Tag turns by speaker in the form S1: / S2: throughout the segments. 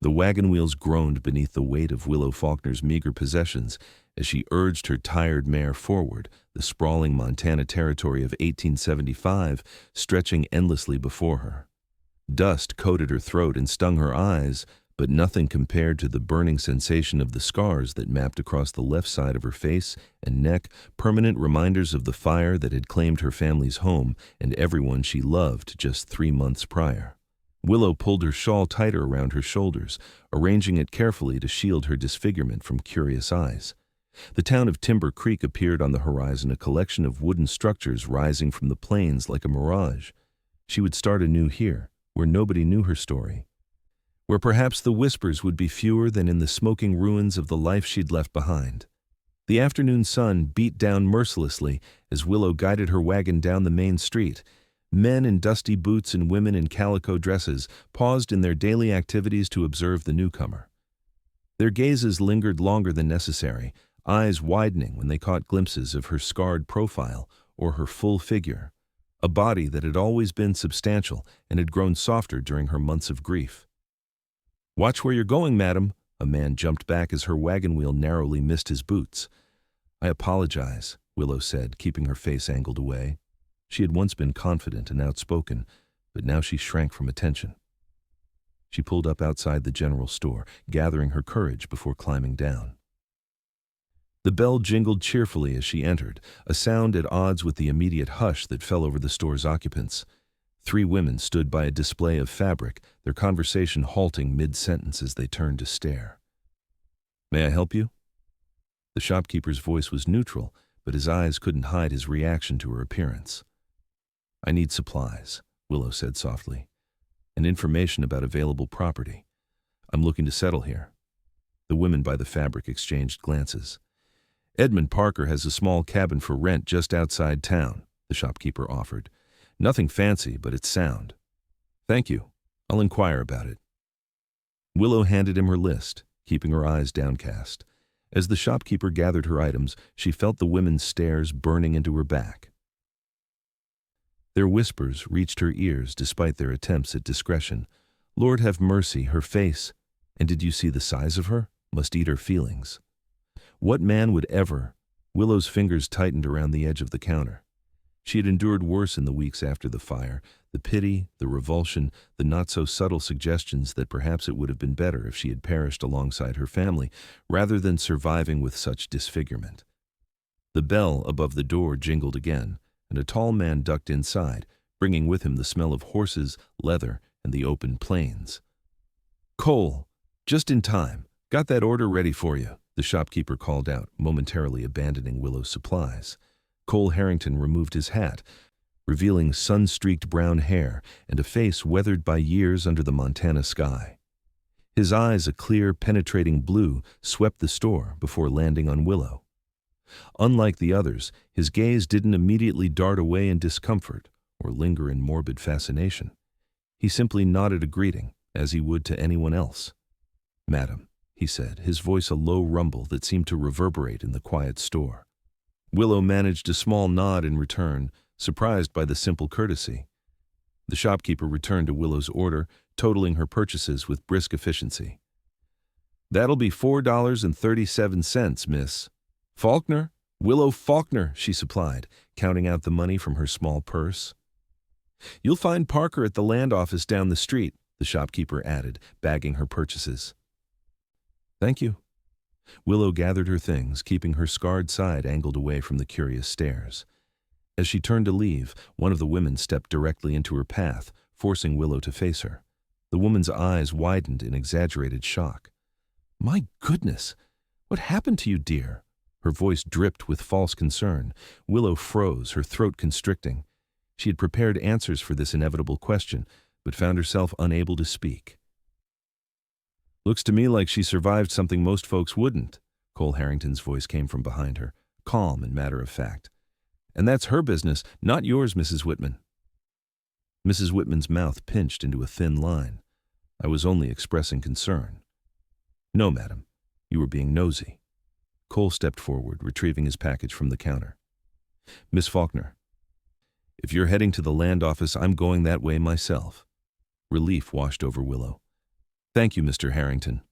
S1: The wagon wheels groaned beneath the weight of Willow Faulkner's meager possessions as she urged her tired mare forward, the sprawling Montana territory of 1875 stretching endlessly before her. Dust coated her throat and stung her eyes, but nothing compared to the burning sensation of the scars that mapped across the left side of her face and neck, permanent reminders of the fire that had claimed her family's home and everyone she loved just 3 months prior. Willow pulled her shawl tighter around her shoulders, arranging it carefully to shield her disfigurement from curious eyes. The town of Timber Creek appeared on the horizon, a collection of wooden structures rising from the plains like a mirage. She would start anew here, where nobody knew her story, where perhaps the whispers would be fewer than in the smoking ruins of the life she'd left behind. The afternoon sun beat down mercilessly as Willow guided her wagon down the main street. Men in dusty boots and women in calico dresses paused in their daily activities to observe the newcomer. Their gazes lingered longer than necessary, eyes widening when they caught glimpses of her scarred profile or her full figure, a body that had always been substantial and had grown softer during her months of grief. "Watch where you're going, madam." A man jumped back as her wagon wheel narrowly missed his boots. "I apologize," Willow said, keeping her face angled away. She had once been confident and outspoken, but now she shrank from attention. She pulled up outside the general store, gathering her courage before climbing down. The bell jingled cheerfully as she entered, a sound at odds with the immediate hush that fell over the store's occupants. 3 women stood by a display of fabric, their conversation halting mid-sentence as they turned to stare. "May I help you?" The shopkeeper's voice was neutral, but his eyes couldn't hide his reaction to her appearance. "I need supplies," Willow said softly, "and information about available property. I'm looking to settle here." The women by the fabric exchanged glances. "Edmund Parker has a small cabin for rent just outside town," the shopkeeper offered. "Nothing fancy, but it's sound." "Thank you. I'll inquire about it." Willow handed him her list, keeping her eyes downcast. As the shopkeeper gathered her items, she felt the women's stares burning into her back. Their whispers reached her ears despite their attempts at discretion. Lord have mercy, her face, and did you see the size of her? Must eat her feelings. What man would ever? Willow's fingers tightened around the edge of the counter. She had endured worse in the weeks after the fire, the pity, the revulsion, the not-so-subtle suggestions that perhaps it would have been better if she had perished alongside her family, rather than surviving with such disfigurement. The bell above the door jingled again, and a tall man ducked inside, bringing with him the smell of horses, leather, and the open plains. "Cole, just in time. Got that order ready for you," the shopkeeper called out, momentarily abandoning Willow's supplies. Cole Harrington removed his hat, revealing sun-streaked brown hair and a face weathered by years under the Montana sky. His eyes, a clear, penetrating blue, swept the store before landing on Willow. Unlike the others, his gaze didn't immediately dart away in discomfort or linger in morbid fascination. He simply nodded a greeting, as he would to anyone else. "Madam," he said, his voice a low rumble that seemed to reverberate in the quiet store. Willow managed a small nod in return, surprised by the simple courtesy. The shopkeeper returned to Willow's order, totaling her purchases with brisk efficiency. "That'll be $4.37, miss." "Faulkner? Willow Faulkner," she supplied, counting out the money from her small purse. "You'll find Parker at the land office down the street," the shopkeeper added, bagging her purchases. "Thank you." Willow gathered her things, keeping her scarred side angled away from the curious stares. As she turned to leave, one of the women stepped directly into her path, forcing Willow to face her. The woman's eyes widened in exaggerated shock. "My goodness! What happened to you, dear?" Her voice dripped with false concern. Willow froze, her throat constricting. She had prepared answers for this inevitable question, but found herself unable to speak. "Looks to me like she survived something most folks wouldn't," Cole Harrington's voice came from behind her, calm and matter-of-fact. "And that's her business, not yours, Mrs. Whitman." Mrs. Whitman's mouth pinched into a thin line. "I was only expressing concern." "No, madam. You were being nosy." Cole stepped forward, retrieving his package from the counter. "Miss Faulkner, if you're heading to the land office, I'm going that way myself." Relief washed over Willow. Thank you, Mr. Harrington.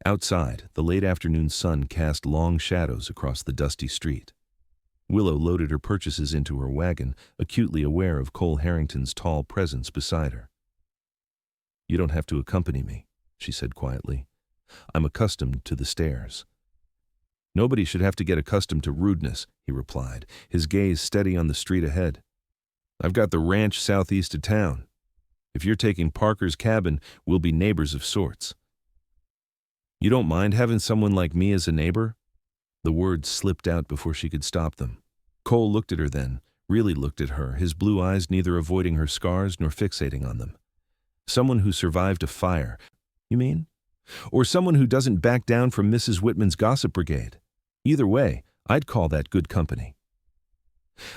S1: Outside, the late afternoon sun cast long shadows across the dusty street. Willow loaded her purchases into her wagon, acutely aware of Cole Harrington's tall presence beside her. "You don't have to accompany me," she said quietly. "I'm accustomed to the stairs." "Nobody should have to get accustomed to rudeness," he replied, his gaze steady on the street ahead. "I've got the ranch southeast of town. If you're taking Parker's cabin, we'll be neighbors of sorts." "You don't mind having someone like me as a neighbor?" The words slipped out before she could stop them. Cole looked at her then, really looked at her, his blue eyes neither avoiding her scars nor fixating on them. "Someone who survived a fire, you mean? Or someone who doesn't back down from Mrs. Whitman's gossip brigade? Either way, I'd call that good company."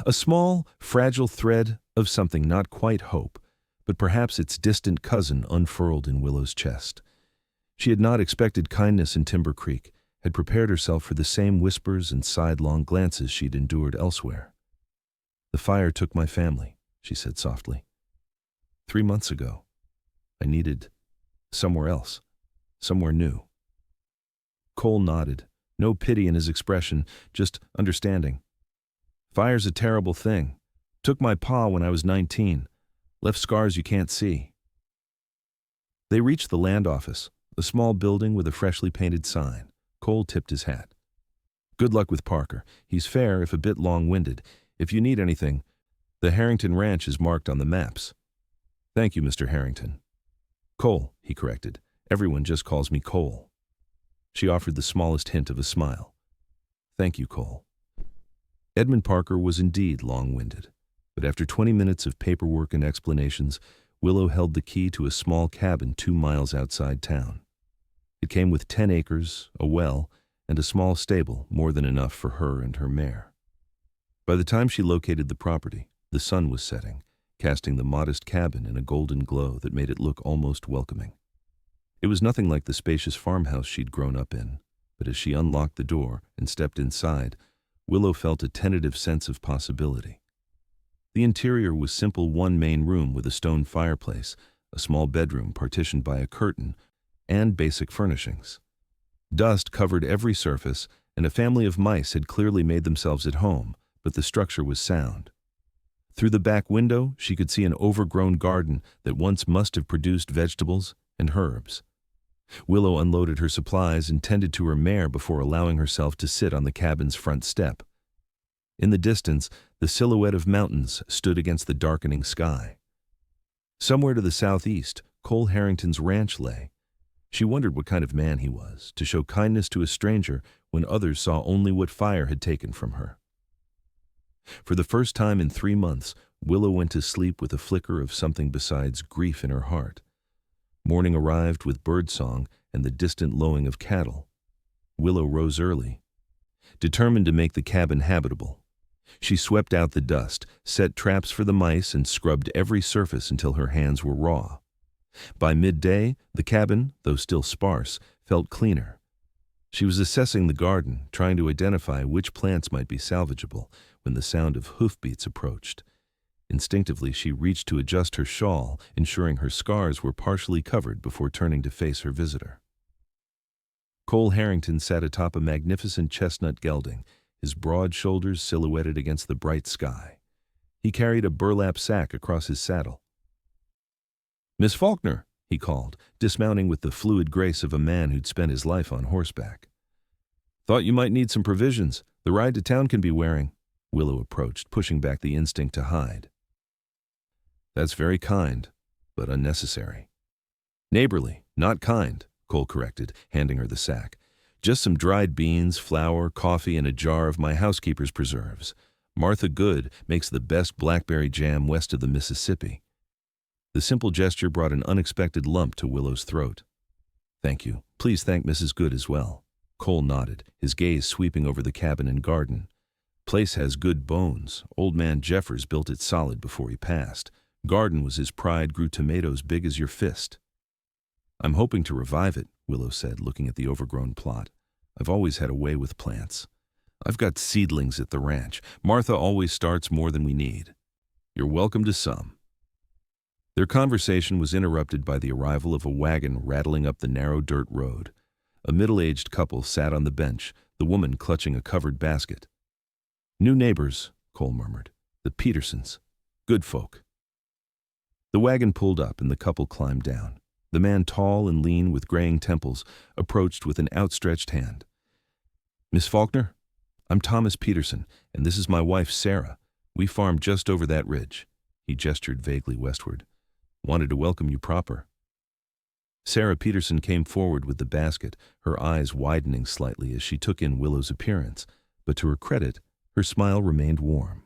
S1: A small, fragile thread of something not quite hope, but perhaps its distant cousin unfurled in Willow's chest. She had not expected kindness in Timber Creek, had prepared herself for the same whispers and sidelong glances she'd endured elsewhere. "The fire took my family," she said softly. 3 months ago. I needed somewhere else, somewhere new." Cole nodded, no pity in his expression, just understanding. "Fire's a terrible thing. Took my pa when I was 19. Left scars you can't see." They reached the land office, a small building with a freshly painted sign. Cole tipped his hat. "Good luck with Parker. He's fair, if a bit long-winded. If you need anything, the Harrington Ranch is marked on the maps." "Thank you, Mr. Harrington." "Cole," he corrected. "Everyone just calls me Cole." She offered the smallest hint of a smile. "Thank you, Cole." Edmund Parker was indeed long-winded, but after 20 minutes of paperwork and explanations, Willow held the key to a small cabin 2 miles outside town. It came with 10 acres, a well, and a small stable, more than enough for her and her mare. By the time she located the property, the sun was setting, casting the modest cabin in a golden glow that made it look almost welcoming. It was nothing like the spacious farmhouse she'd grown up in, but as she unlocked the door and stepped inside, Willow felt a tentative sense of possibility. The interior was simple one main room with a stone fireplace, a small bedroom partitioned by a curtain, and basic furnishings. Dust covered every surface, and a family of mice had clearly made themselves at home, but the structure was sound. Through the back window, she could see an overgrown garden that once must have produced vegetables and herbs. Willow unloaded her supplies and tended to her mare before allowing herself to sit on the cabin's front step. In the distance, the silhouette of mountains stood against the darkening sky. Somewhere to the southeast, Cole Harrington's ranch lay. She wondered what kind of man he was, to show kindness to a stranger when others saw only what fire had taken from her. For the first time in 3 months, Willow went to sleep with a flicker of something besides grief in her heart. Morning arrived with birdsong and the distant lowing of cattle. Willow rose early, determined to make the cabin habitable. She swept out the dust, set traps for the mice, and scrubbed every surface until her hands were raw. By midday, the cabin, though still sparse, felt cleaner. She was assessing the garden, trying to identify which plants might be salvageable, when the sound of hoofbeats approached. Instinctively, she reached to adjust her shawl, ensuring her scars were partially covered before turning to face her visitor. Cole Harrington sat atop a magnificent chestnut gelding, his broad shoulders silhouetted against the bright sky. He carried a burlap sack across his saddle. "Miss Faulkner," he called, dismounting with the fluid grace of a man who'd spent his life on horseback. "Thought you might need some provisions. The ride to town can be wearing." Willow approached, pushing back the instinct to hide. "That's very kind, but unnecessary." "Neighborly, not kind," Cole corrected, handing her the sack. "Just some dried beans, flour, coffee, and a jar of my housekeeper's preserves. Martha Good makes the best blackberry jam west of the Mississippi." The simple gesture brought an unexpected lump to Willow's throat. "Thank you. Please thank Mrs. Good as well." Cole nodded, his gaze sweeping over the cabin and garden. "Place has good bones. Old man Jeffers built it solid before he passed. Garden was his pride, grew tomatoes big as your fist." "I'm hoping to revive it," Willow said, looking at the overgrown plot. "I've always had a way with plants. I've got seedlings at the ranch. Martha always starts more than we need. You're welcome to some." Their conversation was interrupted by the arrival of a wagon rattling up the narrow dirt road. A middle-aged couple sat on the bench, the woman clutching a covered basket. "New neighbors," Cole murmured. "The Petersons. Good folk." The wagon pulled up and the couple climbed down. The man, tall and lean with graying temples, approached with an outstretched hand. "Miss Faulkner? I'm Thomas Peterson, and this is my wife, Sarah. We farm just over that ridge." He gestured vaguely westward. "Wanted to welcome you proper." Sarah Peterson came forward with the basket, her eyes widening slightly as she took in Willow's appearance, but to her credit, her smile remained warm.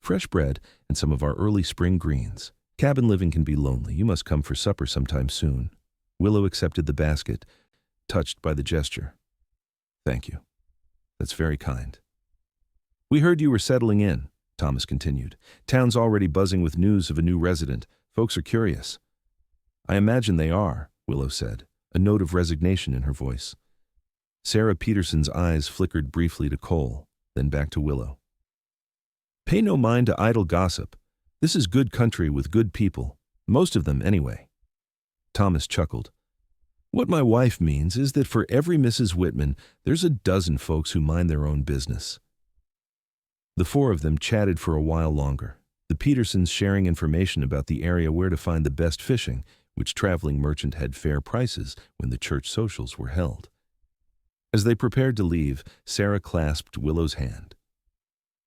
S1: "Fresh bread and some of our early spring greens. Cabin living can be lonely. You must come for supper sometime soon." Willow accepted the basket, touched by the gesture. "Thank you. That's very kind." "We heard you were settling in," Thomas continued. "Town's already buzzing with news of a new resident. Folks are curious." "I imagine they are," Willow said, a note of resignation in her voice. Sarah Peterson's eyes flickered briefly to Cole, then back to Willow. "Pay no mind to idle gossip. This is good country with good people, most of them anyway." Thomas chuckled. "What my wife means is that for every Mrs. Whitman, there's a dozen folks who mind their own business." The four of them chatted for a while longer, the Petersons sharing information about the area where to find the best fishing, which traveling merchant had fair prices when the church socials were held. As they prepared to leave, Sarah clasped Willow's hand.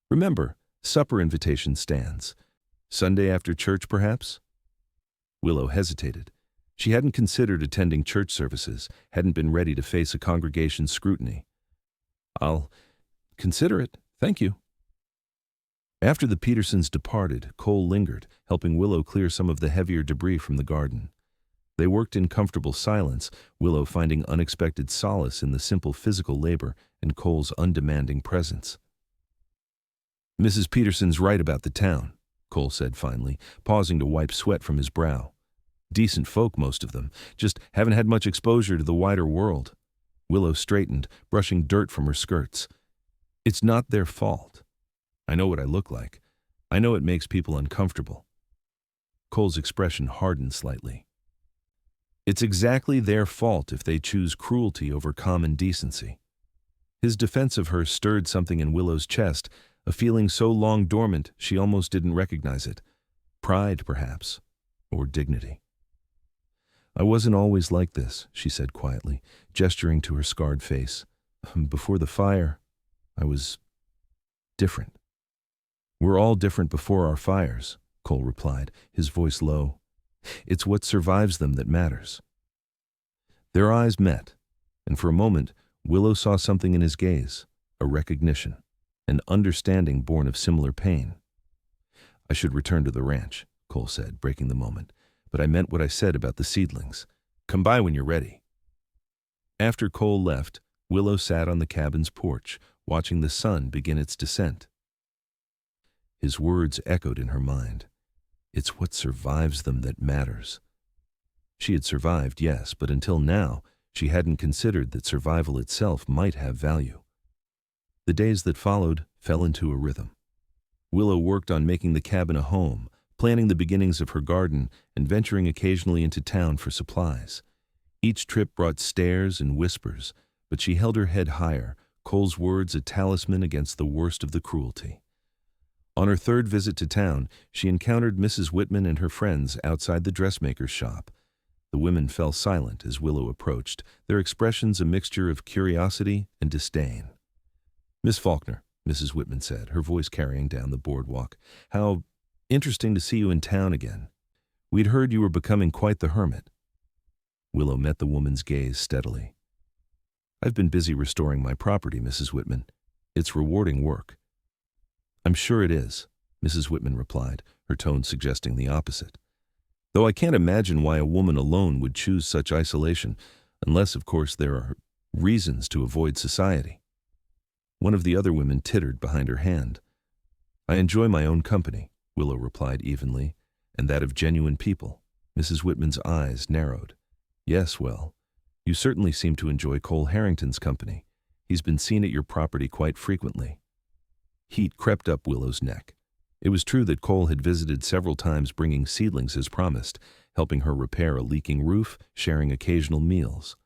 S1: "Remember, supper invitation stands. Sunday after church, perhaps?" Willow hesitated. She hadn't considered attending church services, hadn't been ready to face a congregation's scrutiny. "I'll consider it, thank you." After the Petersons departed, Cole lingered, helping Willow clear some of the heavier debris from the garden. They worked in comfortable silence, Willow finding unexpected solace in the simple physical labor and Cole's undemanding presence. "Mrs. Peterson's right about the town," Cole said finally, pausing to wipe sweat from his brow. "Decent folk, most of them, just haven't had much exposure to the wider world." Willow straightened, brushing dirt from her skirts. "It's not their fault. I know what I look like. I know it makes people uncomfortable." Cole's expression hardened slightly. "It's exactly their fault if they choose cruelty over common decency." His defense of her stirred something in Willow's chest, a feeling so long dormant she almost didn't recognize it. Pride, perhaps, or dignity. "I wasn't always like this," she said quietly, gesturing to her scarred face. "Before the fire, I was different." "We're all different before our fires," Cole replied, his voice low. "It's what survives them that matters." Their eyes met, and for a moment, Willow saw something in his gaze, a recognition, an understanding born of similar pain. "I should return to the ranch," Cole said, breaking the moment, "but I meant what I said about the seedlings. Come by when you're ready." After Cole left, Willow sat on the cabin's porch, watching the sun begin its descent. His words echoed in her mind. It's what survives them that matters. She had survived, yes, but until now, she hadn't considered that survival itself might have value. The days that followed fell into a rhythm. Willow worked on making the cabin a home, planning the beginnings of her garden, and venturing occasionally into town for supplies. Each trip brought stares and whispers, but she held her head higher, Cole's words a talisman against the worst of the cruelty. On her third visit to town, she encountered Mrs. Whitman and her friends outside the dressmaker's shop. The women fell silent as Willow approached, their expressions a mixture of curiosity and disdain. "Miss Faulkner," Mrs. Whitman said, her voice carrying down the boardwalk, "how interesting to see you in town again. We'd heard you were becoming quite the hermit." Willow met the woman's gaze steadily. "I've been busy restoring my property, Mrs. Whitman. It's rewarding work." "I'm sure it is," Mrs. Whitman replied, her tone suggesting the opposite. "Though I can't imagine why a woman alone would choose such isolation, unless, of course, there are reasons to avoid society." One of the other women tittered behind her hand. "I enjoy my own company," Willow replied evenly, "and that of genuine people." Mrs. Whitman's eyes narrowed. "Yes, well, you certainly seem to enjoy Cole Harrington's company. He's been seen at your property quite frequently." Heat crept up Willow's neck. It was true that Cole had visited several times bringing seedlings as promised, helping her repair a leaking roof, sharing occasional meals.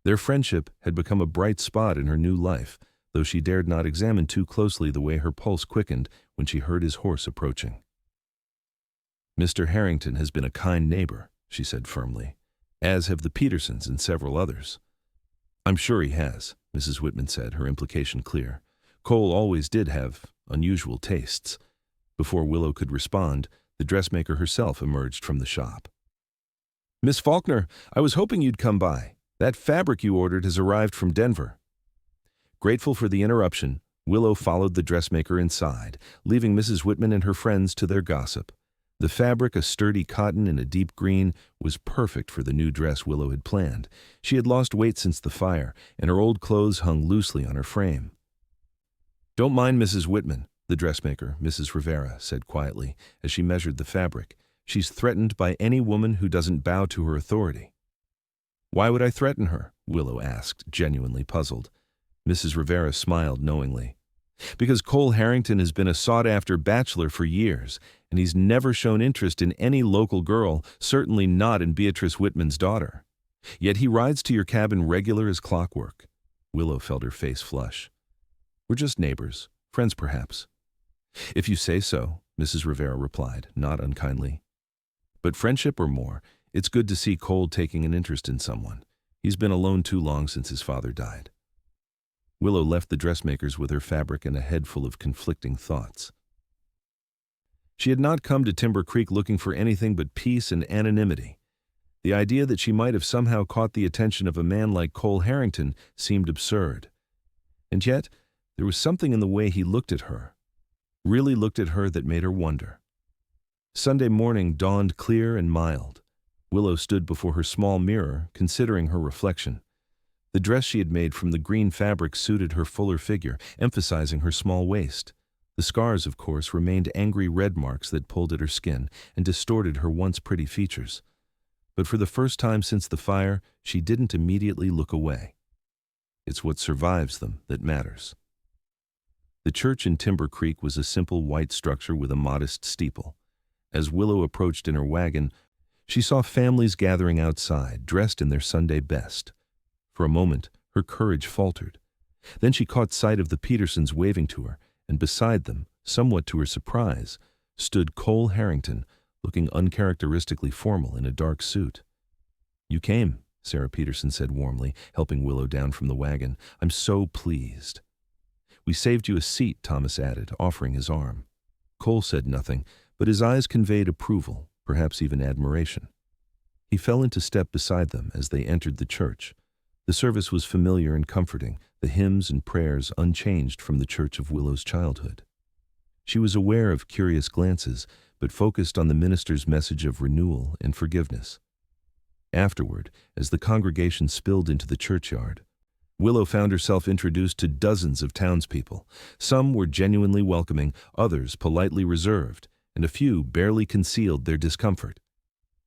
S1: Their friendship had become a bright spot in her new life, though she dared not examine too closely the way her pulse quickened when she heard his horse approaching. "Mr. Harrington has been a kind neighbor," she said firmly, "as have the Petersons and several others." "I'm sure he has," Mrs. Whitman said, her implication clear. Cole always did have unusual tastes. Before Willow could respond, the dressmaker herself emerged from the shop. "Miss Faulkner, I was hoping you'd come by. That fabric you ordered has arrived from Denver." Grateful for the interruption, Willow followed the dressmaker inside, leaving Mrs. Whitman and her friends to their gossip. The fabric, a sturdy cotton in a deep green, was perfect for the new dress Willow had planned. She had lost weight since the fire, and her old clothes hung loosely on her frame. "Don't mind Mrs. Whitman," the dressmaker, Mrs. Rivera, said quietly as she measured the fabric. "She's threatened by any woman who doesn't bow to her authority." "Why would I threaten her?" Willow asked, genuinely puzzled. Mrs. Rivera smiled knowingly. "Because Cole Harrington has been a sought-after bachelor for years, and he's never shown interest in any local girl, certainly not in Beatrice Whitman's daughter. Yet he rides to your cabin regular as clockwork." Willow felt her face flush. "We're just neighbors, friends perhaps." "If you say so," Mrs. Rivera replied, not unkindly. "But friendship or more, it's good to see Cole taking an interest in someone. He's been alone too long since his father died." Willow left the dressmakers with her fabric and a head full of conflicting thoughts. She had not come to Timber Creek looking for anything but peace and anonymity. The idea that she might have somehow caught the attention of a man like Cole Harrington seemed absurd. And yet, there was something in the way he looked at her, really looked at her, that made her wonder. Sunday morning dawned clear and mild. Willow stood before her small mirror, considering her reflection. The dress she had made from the green fabric suited her fuller figure, emphasizing her small waist. The scars, of course, remained angry red marks that pulled at her skin and distorted her once pretty features. But for the first time since the fire, she didn't immediately look away. It's what survives them that matters. The church in Timber Creek was a simple white structure with a modest steeple. As Willow approached in her wagon, she saw families gathering outside, dressed in their Sunday best. For a moment, her courage faltered. Then she caught sight of the Petersons waving to her, and beside them, somewhat to her surprise, stood Cole Harrington, looking uncharacteristically formal in a dark suit. "You came," Sarah Peterson said warmly, helping Willow down from the wagon. "I'm so pleased." "We saved you a seat," Thomas added, offering his arm. Cole said nothing, but his eyes conveyed approval, perhaps even admiration. He fell into step beside them as they entered the church. The service was familiar and comforting, the hymns and prayers unchanged from the church of Willow's childhood. She was aware of curious glances, but focused on the minister's message of renewal and forgiveness. Afterward, as the congregation spilled into the churchyard, Willow found herself introduced to dozens of townspeople. Some were genuinely welcoming, others politely reserved, and a few barely concealed their discomfort.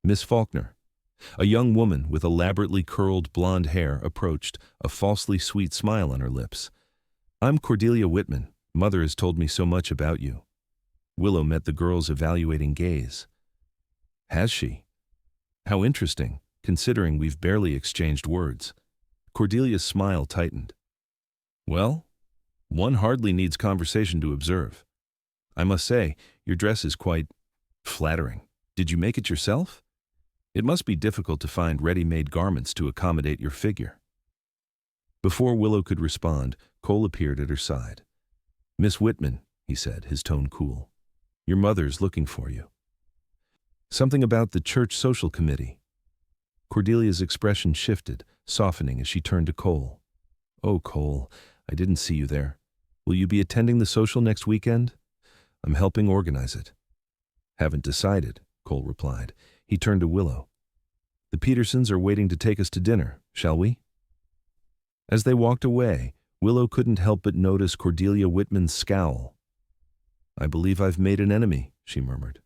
S1: Miss Faulkner, a young woman with elaborately curled blonde hair, approached, a falsely sweet smile on her lips. "I'm Cordelia Whitman. Mother has told me so much about you." Willow met the girl's evaluating gaze. "Has she? How interesting, considering we've barely exchanged words." Cordelia's smile tightened. "Well, one hardly needs conversation to observe. I must say, your dress is quite flattering. Did you make it yourself? It must be difficult to find ready-made garments to accommodate your figure." Before Willow could respond, Cole appeared at her side. "Miss Whitman," he said, his tone cool, "your mother's looking for you." "Something about the church social committee." Cordelia's expression shifted, softening as she turned to Cole. "Oh, Cole, I didn't see you there. Will you be attending the social next weekend? I'm helping organize it." "Haven't decided," Cole replied. He turned to Willow. "The Petersons are waiting to take us to dinner, shall we?" As they walked away, Willow couldn't help but notice Cordelia Whitman's scowl. "I believe I've made an enemy," she murmured.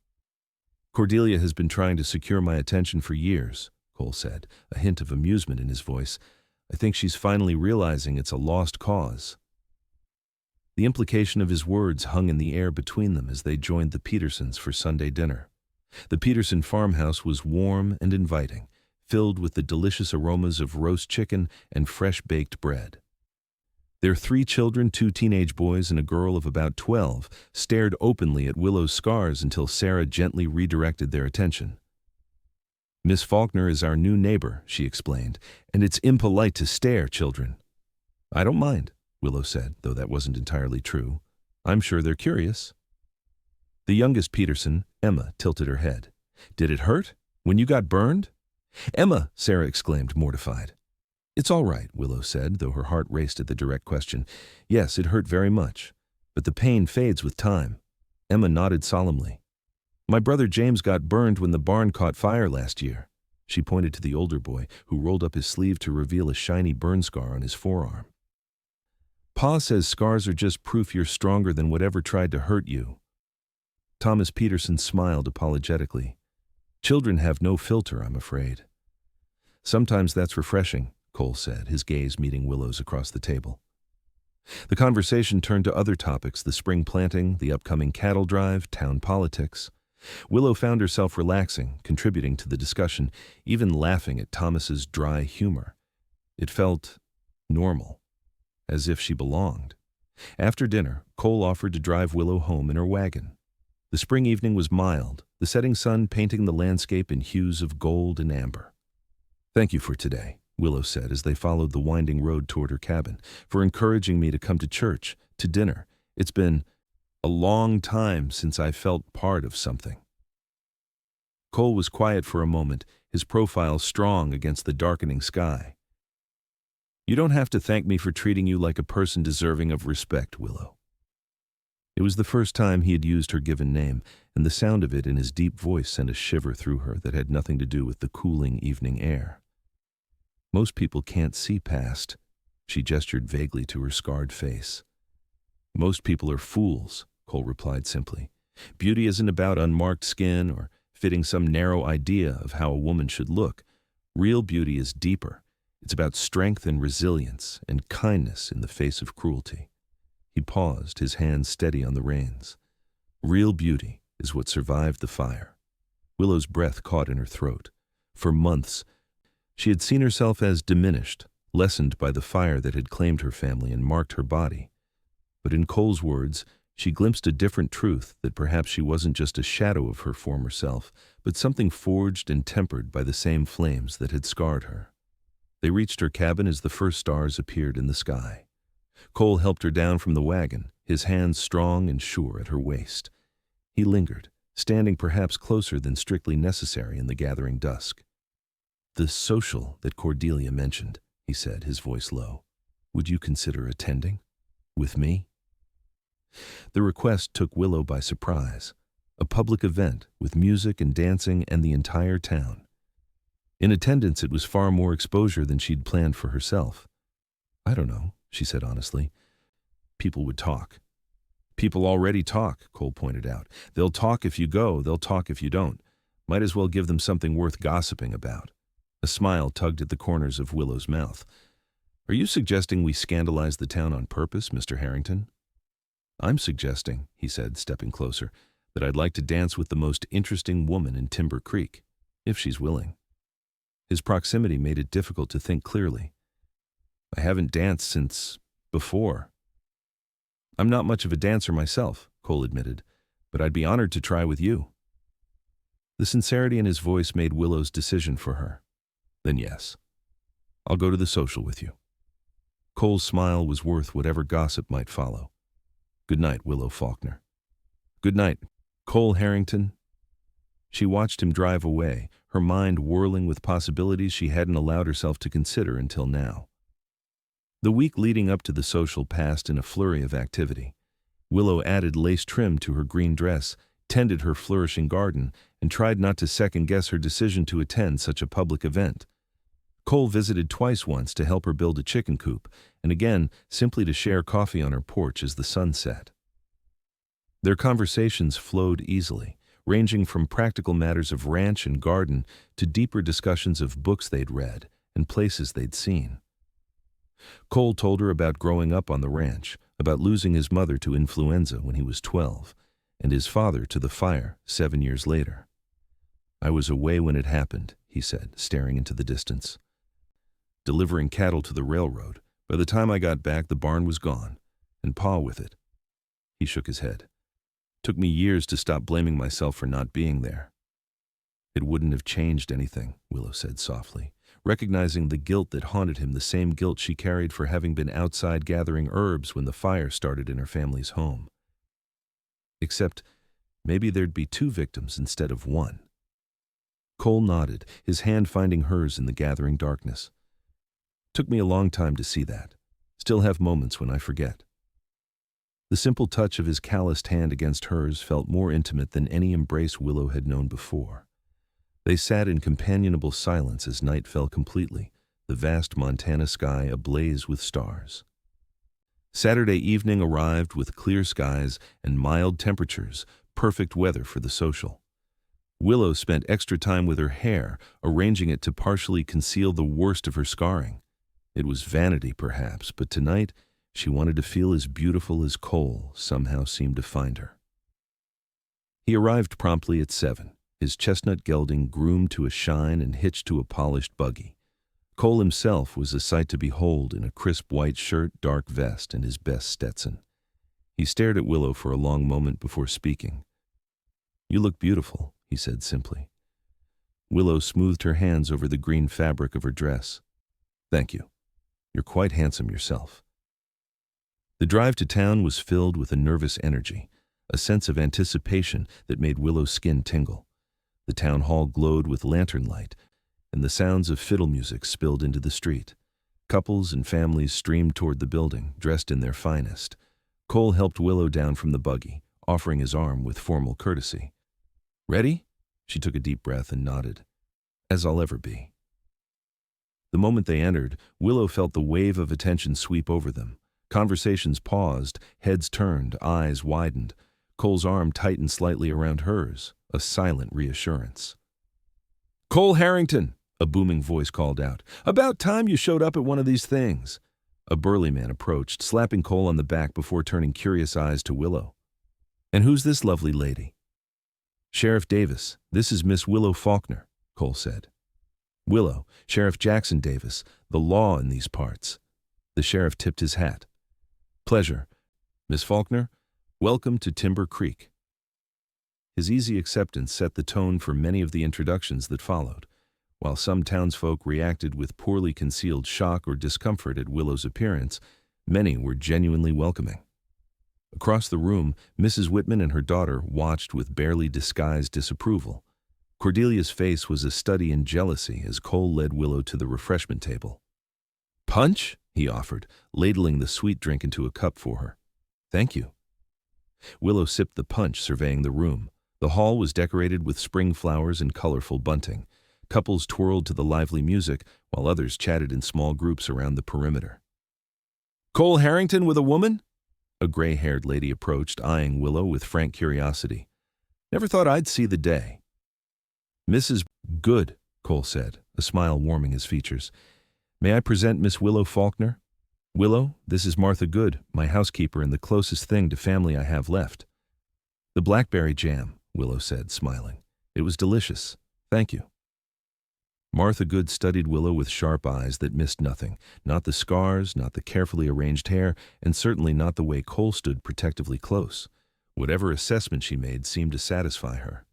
S1: "Cordelia has been trying to secure my attention for years," Cole said, a hint of amusement in his voice. "I think she's finally realizing it's a lost cause." The implication of his words hung in the air between them as they joined the Petersons for Sunday dinner. The Peterson farmhouse was warm and inviting, filled with the delicious aromas of roast chicken and fresh-baked bread. Their 3 children, 2 teenage boys and a girl of about 12, stared openly at Willow's scars until Sarah gently redirected their attention. "Miss Faulkner is our new neighbor," she explained, "and it's impolite to stare, children." "I don't mind," Willow said, though that wasn't entirely true. "I'm sure they're curious." The youngest Peterson, Emma, tilted her head. "Did it hurt? When you got burned?" "Emma!" Sarah exclaimed, mortified. "It's all right," Willow said, though her heart raced at the direct question. "Yes, it hurt very much, but the pain fades with time." Emma nodded solemnly. "My brother James got burned when the barn caught fire last year." She pointed to the older boy, who rolled up his sleeve to reveal a shiny burn scar on his forearm. "Pa says scars are just proof you're stronger than whatever tried to hurt you." Thomas Peterson smiled apologetically. "Children have no filter, I'm afraid." "Sometimes that's refreshing," Cole said, his gaze meeting Willow's across the table. The conversation turned to other topics: the spring planting, the upcoming cattle drive, town politics. Willow found herself relaxing, contributing to the discussion, even laughing at Thomas's dry humor. It felt normal, as if she belonged. After dinner, Cole offered to drive Willow home in her wagon. The spring evening was mild, the setting sun painting the landscape in hues of gold and amber. "Thank you for today," Willow said as they followed the winding road toward her cabin, "for encouraging me to come to church, to dinner. It's been a long time since I felt part of something." Cole was quiet for a moment, his profile strong against the darkening sky. "You don't have to thank me for treating you like a person deserving of respect, Willow." It was the first time he had used her given name, and the sound of it in his deep voice sent a shiver through her that had nothing to do with the cooling evening air. "Most people can't see past," she gestured vaguely to her scarred face. "Most people are fools," Cole replied simply. "Beauty isn't about unmarked skin or fitting some narrow idea of how a woman should look. Real beauty is deeper. It's about strength and resilience and kindness in the face of cruelty." He paused, his hands steady on the reins. "Real beauty is what survived the fire." Willow's breath caught in her throat. For months, she had seen herself as diminished, lessened by the fire that had claimed her family and marked her body. But in Cole's words, she glimpsed a different truth, that perhaps she wasn't just a shadow of her former self, but something forged and tempered by the same flames that had scarred her. They reached her cabin as the first stars appeared in the sky. Cole helped her down from the wagon, his hands strong and sure at her waist. He lingered, standing perhaps closer than strictly necessary in the gathering dusk. "The social that Cordelia mentioned," he said, his voice low. "Would you consider attending? With me?" The request took Willow by surprise. A public event with music and dancing and the entire town. In attendance, it was far more exposure than she'd planned for herself. "I don't know," she said honestly. "People would talk." "People already talk," Cole pointed out. "They'll talk if you go, they'll talk if you don't. Might as well give them something worth gossiping about." A smile tugged at the corners of Willow's mouth. "Are you suggesting we scandalize the town on purpose, Mr. Harrington?" "I'm suggesting," he said, stepping closer, "that I'd like to dance with the most interesting woman in Timber Creek, if she's willing." His proximity made it difficult to think clearly. "I haven't danced since before." "I'm not much of a dancer myself," Cole admitted, "but I'd be honored to try with you." The sincerity in his voice made Willow's decision for her. "Then yes, I'll go to the social with you." Cole's smile was worth whatever gossip might follow. "Good night, Willow Faulkner." "Good night, Cole Harrington." She watched him drive away, her mind whirling with possibilities she hadn't allowed herself to consider until now. The week leading up to the social passed in a flurry of activity. Willow added lace trim to her green dress, tended her flourishing garden, and tried not to second-guess her decision to attend such a public event. Cole visited twice, once to help her build a chicken coop, and again simply to share coffee on her porch as the sun set. Their conversations flowed easily, ranging from practical matters of ranch and garden to deeper discussions of books they'd read and places they'd seen. Cole told her about growing up on the ranch, about losing his mother to influenza when he was 12, and his father to the fire 7 years later. "I was away when it happened," he said, staring into the distance. "Delivering cattle to the railroad. By the time I got back, the barn was gone, and Pa with it." He shook his head. "Took me years to stop blaming myself for not being there." "It wouldn't have changed anything," Willow said softly, recognizing the guilt that haunted him, the same guilt she carried for having been outside gathering herbs when the fire started in her family's home. "Except maybe there'd be 2 victims instead of 1. Cole nodded, his hand finding hers in the gathering darkness. "Took me a long time to see that. Still have moments when I forget." The simple touch of his calloused hand against hers felt more intimate than any embrace Willow had known before. They sat in companionable silence as night fell completely, the vast Montana sky ablaze with stars. Saturday evening arrived with clear skies and mild temperatures, perfect weather for the social. Willow spent extra time with her hair, arranging it to partially conceal the worst of her scarring. It was vanity, perhaps, but tonight she wanted to feel as beautiful as Cole somehow seemed to find her. He arrived promptly at 7, his chestnut gelding groomed to a shine and hitched to a polished buggy. Cole himself was a sight to behold in a crisp white shirt, dark vest, and his best Stetson. He stared at Willow for a long moment before speaking. "You look beautiful," he said simply. Willow smoothed her hands over the green fabric of her dress. "Thank you. You're quite handsome yourself." The drive to town was filled with a nervous energy, a sense of anticipation that made Willow's skin tingle. The town hall glowed with lantern light, and the sounds of fiddle music spilled into the street. Couples and families streamed toward the building, dressed in their finest. Cole helped Willow down from the buggy, offering his arm with formal courtesy. "Ready?" She took a deep breath and nodded. "As I'll ever be." The moment they entered, Willow felt the wave of attention sweep over them. Conversations paused, heads turned, eyes widened. Cole's arm tightened slightly around hers, a silent reassurance. "Cole Harrington!" a booming voice called out. "About time you showed up at one of these things." A burly man approached, slapping Cole on the back before turning curious eyes to Willow. "And who's this lovely lady?" "Sheriff Davis, this is Miss Willow Faulkner," Cole said. "Willow, Sheriff Jackson Davis, the law in these parts." The sheriff tipped his hat. "Pleasure. Miss Faulkner, welcome to Timber Creek." His easy acceptance set the tone for many of the introductions that followed. While some townsfolk reacted with poorly concealed shock or discomfort at Willow's appearance, many were genuinely welcoming. Across the room, Mrs. Whitman and her daughter watched with barely disguised disapproval. Cordelia's face was a study in jealousy as Cole led Willow to the refreshment table. "Punch?" he offered, ladling the sweet drink into a cup for her. "Thank you." Willow sipped the punch, surveying the room. The hall was decorated with spring flowers and colorful bunting. Couples twirled to the lively music, while others chatted in small groups around the perimeter. "Cole Harrington with a woman?" A gray-haired lady approached, eyeing Willow with frank curiosity. "Never thought I'd see the day." "Mrs. Good," Cole said, a smile warming his features. "May I present Miss Willow Faulkner? Willow, this is Martha Good, my housekeeper and the closest thing to family I have left." "The blackberry jam," Willow said, smiling. "It was delicious. Thank you." Martha Good studied Willow with sharp eyes that missed nothing, not the scars, not the carefully arranged hair, and certainly not the way Cole stood protectively close. Whatever assessment she made seemed to satisfy her.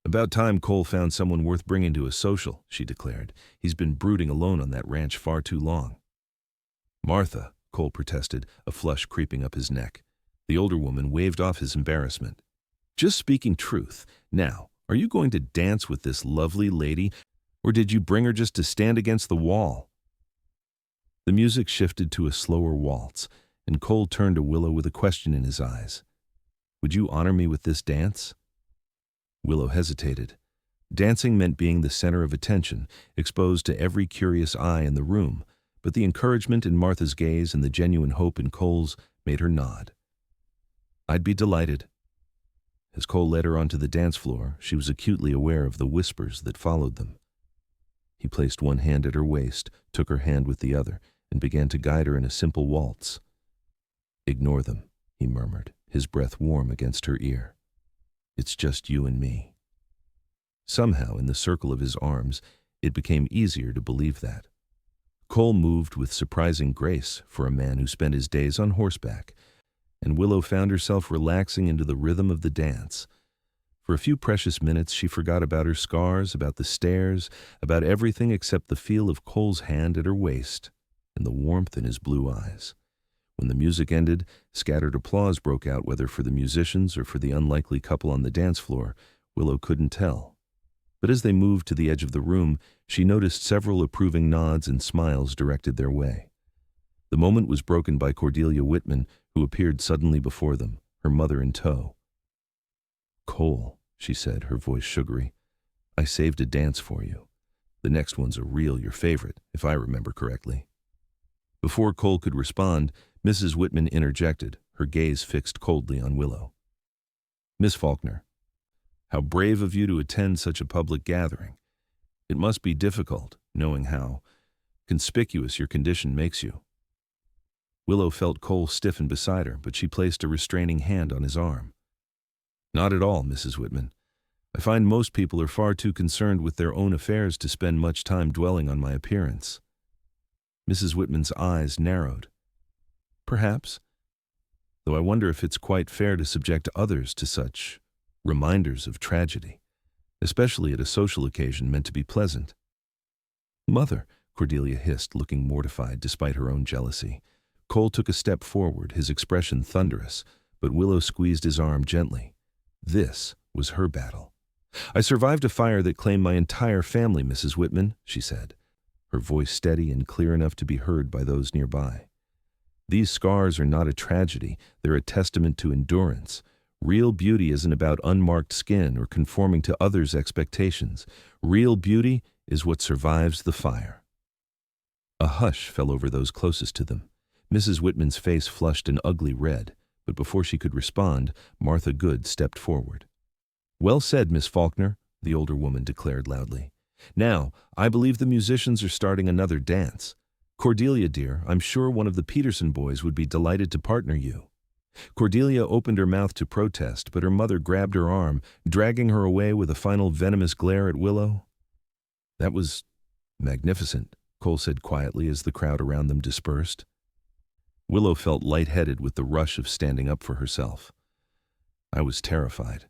S1: "About time Cole found someone worth bringing to a social," she declared. "He's been brooding alone on that ranch far too long." "Martha," Cole protested, a flush creeping up his neck. The older woman waved off his embarrassment. "Just speaking truth. Now, are you going to dance with this lovely lady, or did you bring her just to stand against the wall?" The music shifted to a slower waltz, and Cole turned to Willow with a question in his eyes. "Would you honor me with this dance?" Willow hesitated. Dancing meant being the center of attention, exposed to every curious eye in the room, but the encouragement in Martha's gaze and the genuine hope in Cole's made her nod. "I'd be delighted." As Cole led her onto the dance floor, she was acutely aware of the whispers that followed them. He placed one hand at her waist, took her hand with the other, and began to guide her in a simple waltz. "Ignore them," he murmured, his breath warm against her ear. "It's just you and me." Somehow, in the circle of his arms, it became easier to believe that. Cole moved with surprising grace for a man who spent his days on horseback, and Willow found herself relaxing into the rhythm of the dance. For a few precious minutes she forgot about her scars, about the stairs, about everything except the feel of Cole's hand at her waist and the warmth in his blue eyes. When the music ended, scattered applause broke out, whether for the musicians or for the unlikely couple on the dance floor. Willow couldn't tell. But as they moved to the edge of the room, she noticed several approving nods and smiles directed their way. The moment was broken by Cordelia Whitman, who appeared suddenly before them, her mother in tow. "Cole," she said, her voice sugary, "I saved a dance for you. The next one's your favorite, if I remember correctly." Before Cole could respond, Mrs. Whitman interjected, her gaze fixed coldly on Willow. "Miss Faulkner, how brave of you to attend such a public gathering. It must be difficult, knowing how conspicuous your condition makes you." Willow felt Cole stiffen beside her, but she placed a restraining hand on his arm. "Not at all, Mrs. Whitman. I find most people are far too concerned with their own affairs to spend much time dwelling on my appearance." Mrs. Whitman's eyes narrowed. "Perhaps. Though I wonder if it's quite fair to subject others to such reminders of tragedy, especially at a social occasion meant to be pleasant." "Mother," Cordelia hissed, looking mortified despite her own jealousy. Cole took a step forward, his expression thunderous, but Willow squeezed his arm gently. This was her battle. "I survived a fire that claimed my entire family, Mrs. Whitman," she said, her voice steady and clear enough to be heard by those nearby. "These scars are not a tragedy, they're a testament to endurance. Real beauty isn't about unmarked skin or conforming to others' expectations. Real beauty is what survives the fire." A hush fell over those closest to them. Mrs. Whitman's face flushed an ugly red, but before she could respond, Martha Good stepped forward. "Well said, Miss Faulkner," the older woman declared loudly. "Now, I believe the musicians are starting another dance. Cordelia, dear, I'm sure one of the Peterson boys would be delighted to partner you." Cordelia opened her mouth to protest, but her mother grabbed her arm, dragging her away with a final venomous glare at Willow. "That was magnificent," Cole said quietly as the crowd around them dispersed. Willow felt lightheaded with the rush of standing up for herself. "I was terrified.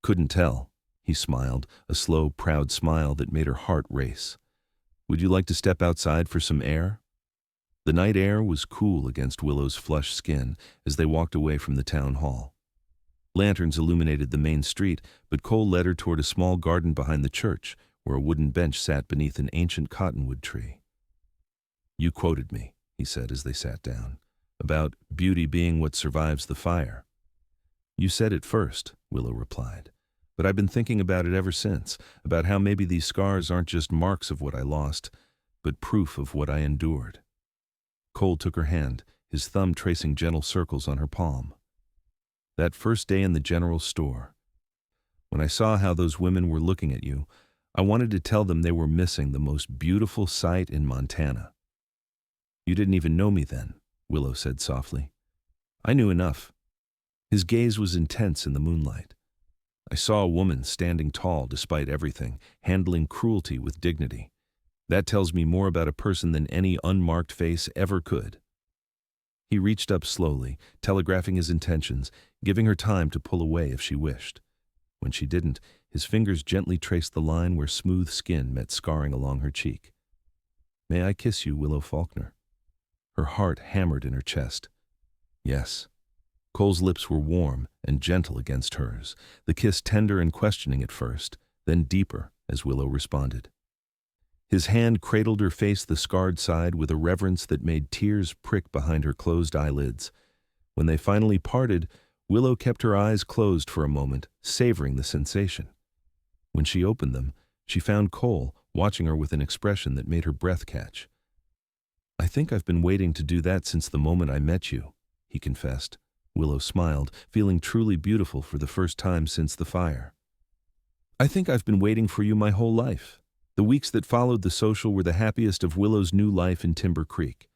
S1: Couldn't tell," he smiled, a slow, proud smile that made her heart race. "Would you like to step outside for some air?" The night air was cool against Willow's flushed skin as they walked away from the town hall. Lanterns illuminated the main street, but Cole led her toward a small garden behind the church, where a wooden bench sat beneath an ancient cottonwood tree. "You quoted me," he said as they sat down, "about beauty being what survives the fire." "You said it first," Willow replied, "but I've been thinking about it ever since, about how maybe these scars aren't just marks of what I lost, but proof of what I endured." Cole took her hand, his thumb tracing gentle circles on her palm. "That first day in the general store, when I saw how those women were looking at you, I wanted to tell them they were missing the most beautiful sight in Montana." "You didn't even know me then," Willow said softly. "I knew enough." His gaze was intense in the moonlight. "I saw a woman standing tall despite everything, handling cruelty with dignity. That tells me more about a person than any unmarked face ever could." He reached up slowly, telegraphing his intentions, giving her time to pull away if she wished. When she didn't, his fingers gently traced the line where smooth skin met scarring along her cheek. "May I kiss you, Willow Faulkner?" Her heart hammered in her chest. "Yes." Cole's lips were warm and gentle against hers, the kiss tender and questioning at first, then deeper as Willow responded. His hand cradled her face, the scarred side, with a reverence that made tears prick behind her closed eyelids. When they finally parted, Willow kept her eyes closed for a moment, savoring the sensation. When she opened them, she found Cole watching her with an expression that made her breath catch. "I think I've been waiting to do that since the moment I met you," he confessed. Willow smiled, feeling truly beautiful for the first time since the fire. "I think I've been waiting for you my whole life." The weeks that followed the social were the happiest of Willow's new life in Timber Creek.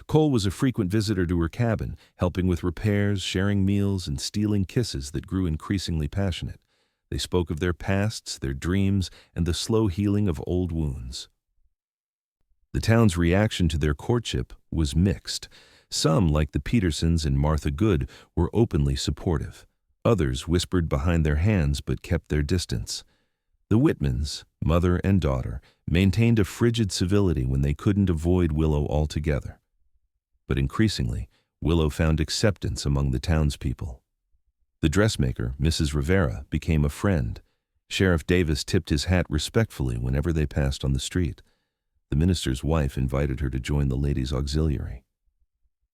S1: Cole was a frequent visitor to her cabin, helping with repairs, sharing meals, and stealing kisses that grew increasingly passionate. They spoke of their pasts, their dreams, and the slow healing of old wounds. The town's reaction to their courtship was mixed. Some, like the Petersons and Martha Good, were openly supportive. Others whispered behind their hands but kept their distance. The Whitmans, mother and daughter, maintained a frigid civility when they couldn't avoid Willow altogether. But increasingly, Willow found acceptance among the townspeople. The dressmaker, Mrs. Rivera, became a friend. Sheriff Davis tipped his hat respectfully whenever they passed on the street. The minister's wife invited her to join the ladies' auxiliary.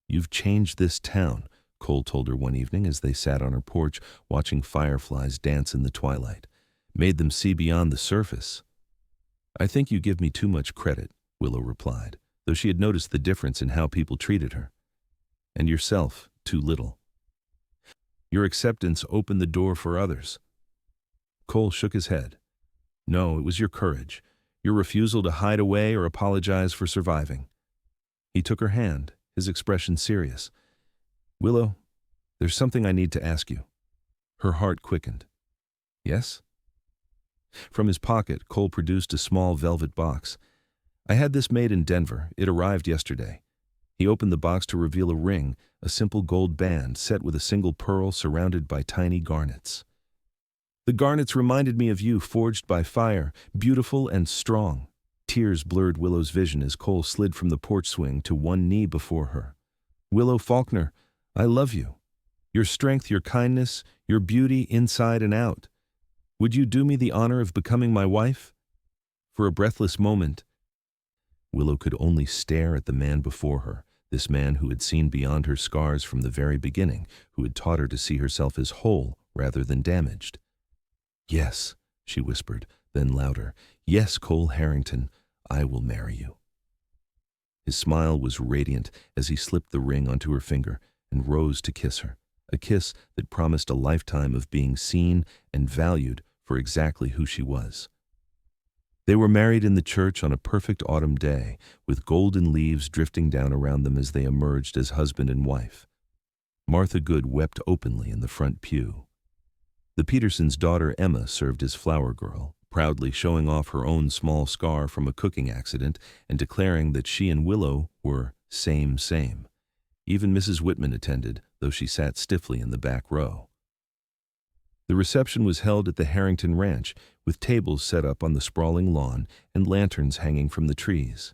S1: "You've changed this town," Cole told her one evening as they sat on her porch watching fireflies dance in the twilight. "Made them see beyond the surface." "I think you give me too much credit," Willow replied, though she had noticed the difference in how people treated her. "And yourself, too little. Your acceptance opened the door for others." Cole shook his head. "No, it was your courage, your refusal to hide away or apologize for surviving." He took her hand, his expression serious. "Willow, there's something I need to ask you." Her heart quickened. "Yes?" From his pocket, Cole produced a small velvet box. "I had this made in Denver. It arrived yesterday." He opened the box to reveal a ring, a simple gold band set with a single pearl surrounded by tiny garnets. "The garnets reminded me of you, forged by fire, beautiful and strong." Tears blurred Willow's vision as Cole slid from the porch swing to one knee before her. "Willow Faulkner, I love you. Your strength, your kindness, your beauty inside and out. Would you do me the honor of becoming my wife?" For a breathless moment, Willow could only stare at the man before her, this man who had seen beyond her scars from the very beginning, who had taught her to see herself as whole rather than damaged. "Yes," she whispered, then louder, "Yes, Cole Harrington, I will marry you." His smile was radiant as he slipped the ring onto her finger and rose to kiss her, a kiss that promised a lifetime of being seen and valued for exactly who she was. They were married in the church on a perfect autumn day, with golden leaves drifting down around them as they emerged as husband and wife. Martha Good wept openly in the front pew. The Petersons' daughter Emma served as flower girl, proudly showing off her own small scar from a cooking accident and declaring that she and Willow were same. Even Mrs. Whitman attended, though she sat stiffly in the back row. The reception was held at the Harrington Ranch, with tables set up on the sprawling lawn and lanterns hanging from the trees.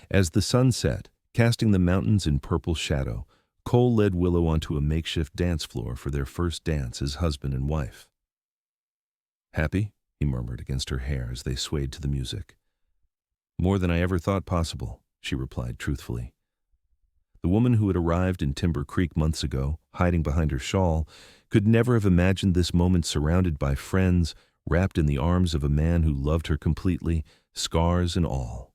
S1: As the sun set, casting the mountains in purple shadow, Cole led Willow onto a makeshift dance floor for their first dance as husband and wife. "Happy?" he murmured against her hair as they swayed to the music. "More than I ever thought possible," she replied truthfully. The woman who had arrived in Timber Creek months ago, hiding behind her shawl, could never have imagined this moment surrounded by friends, wrapped in the arms of a man who loved her completely, scars and all.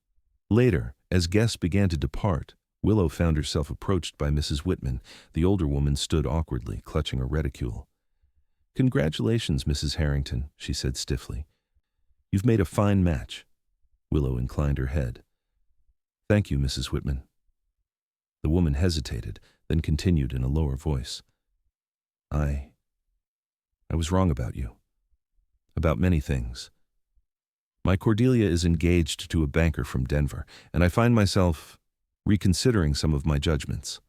S1: Later, as guests began to depart, Willow found herself approached by Mrs. Whitman. The older woman stood awkwardly, clutching a reticule. "Congratulations, Mrs. Harrington," she said stiffly. "You've made a fine match." Willow inclined her head. "Thank you, Mrs. Whitman." The woman hesitated, then continued in a lower voice. I was wrong about you. About many things. My Cordelia is engaged to a banker from Denver, and I find myself reconsidering some of my judgments."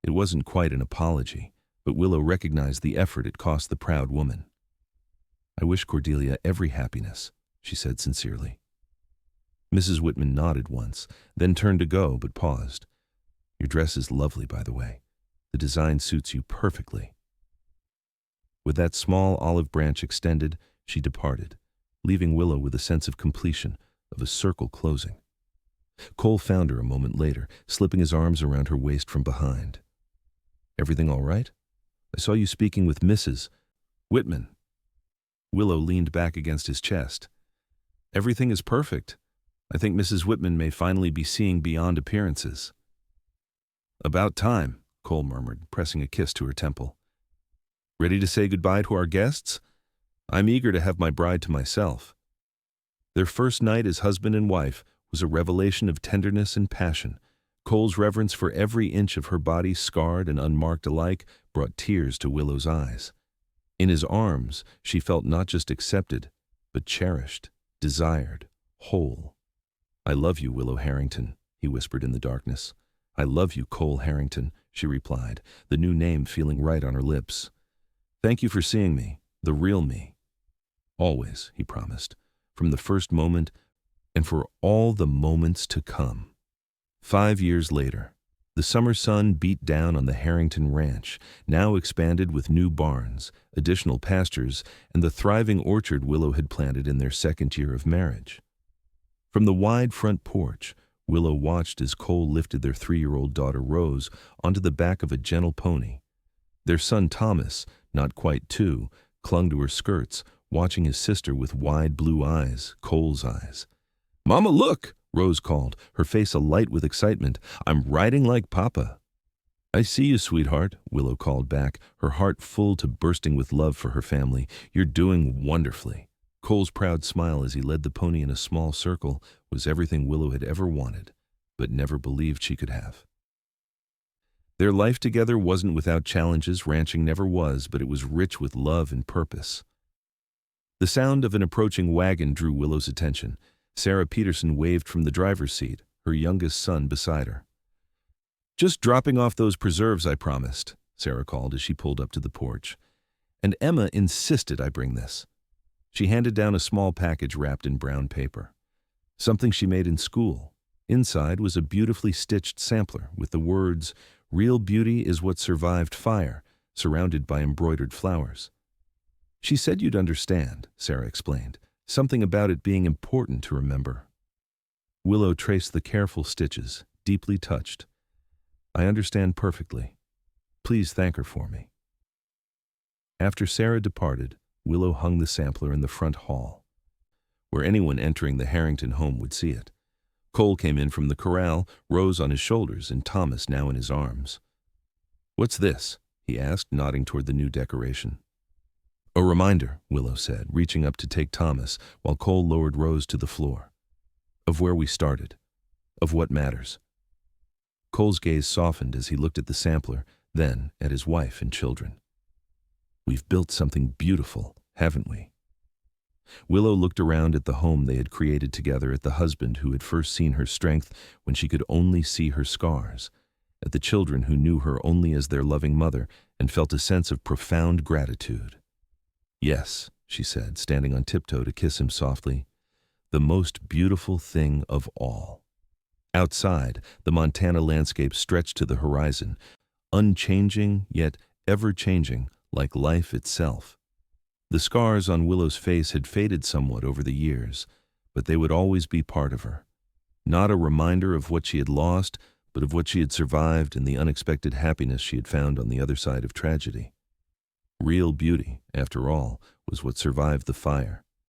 S1: It wasn't quite an apology, but Willow recognized the effort it cost the proud woman. "I wish Cordelia every happiness," she said sincerely. Mrs. Whitman nodded once, then turned to go, but paused. "Your dress is lovely, by the way. The design suits you perfectly." With that small olive branch extended, she departed, leaving Willow with a sense of completion, of a circle closing. Cole found her a moment later, slipping his arms around her waist from behind. "Everything all right? I saw you speaking with Mrs. Whitman." Willow leaned back against his chest. "Everything is perfect. I think Mrs. Whitman may finally be seeing beyond appearances." "About time," Cole murmured, pressing a kiss to her temple. "Ready to say goodbye to our guests? I'm eager to have my bride to myself." Their first night as husband and wife was a revelation of tenderness and passion. Cole's reverence for every inch of her body, scarred and unmarked alike, brought tears to Willow's eyes. In his arms, she felt not just accepted, but cherished, desired, whole. "I love you, Willow Harrington," he whispered in the darkness. "I love you, Cole Harrington," she replied, the new name feeling right on her lips. "Thank you for seeing me, the real me." "Always," he promised, "from the first moment and for all the moments to come." 5 years later, the summer sun beat down on the Harrington Ranch, now expanded with new barns, additional pastures, and the thriving orchard Willow had planted in their second year of marriage. From the wide front porch, Willow watched as Cole lifted their 3-year-old daughter Rose onto the back of a gentle pony. Their son Thomas, not quite 2, clung to her skirts, watching his sister with wide blue eyes, Cole's eyes. "Mama, look!" Rose called, her face alight with excitement. "I'm riding like Papa." "I see you, sweetheart," Willow called back, her heart full to bursting with love for her family. "You're doing wonderfully." Cole's proud smile as he led the pony in a small circle was everything Willow had ever wanted, but never believed she could have. Their life together wasn't without challenges, ranching never was, but it was rich with love and purpose. The sound of an approaching wagon drew Willow's attention. Sarah Peterson waved from the driver's seat, her youngest son beside her. "Just dropping off those preserves I promised," Sarah called as she pulled up to the porch. "And Emma insisted I bring this." She handed down a small package wrapped in brown paper. Something she made in school. Inside was a beautifully stitched sampler with the words, "Real beauty is what survived fire," surrounded by embroidered flowers. "She said you'd understand," Sarah explained. "Something about it being important to remember." Willow traced the careful stitches, deeply touched. "I understand perfectly. Please thank her for me." After Sarah departed, Willow hung the sampler in the front hall, where anyone entering the Harrington home would see it. Cole came in from the corral, Rose on his shoulders and Thomas now in his arms. "What's this?" he asked, nodding toward the new decoration. "A reminder," Willow said, reaching up to take Thomas, while Cole lowered Rose to the floor. "Of where we started. Of what matters." Cole's gaze softened as he looked at the sampler, then at his wife and children. "We've built something beautiful, haven't we?" Willow looked around at the home they had created together, at the husband who had first seen her strength when she could only see her scars, at the children who knew her only as their loving mother and felt a sense of profound gratitude. "Yes," she said, standing on tiptoe to kiss him softly, "the most beautiful thing of all." Outside, the Montana landscape stretched to the horizon, unchanging yet ever-changing, like life itself. The scars on Willow's face had faded somewhat over the years, but they would always be part of her. Not a reminder of what she had lost, but of what she had survived and the unexpected happiness she had found on the other side of tragedy. Real beauty, after all, was what survived the fire.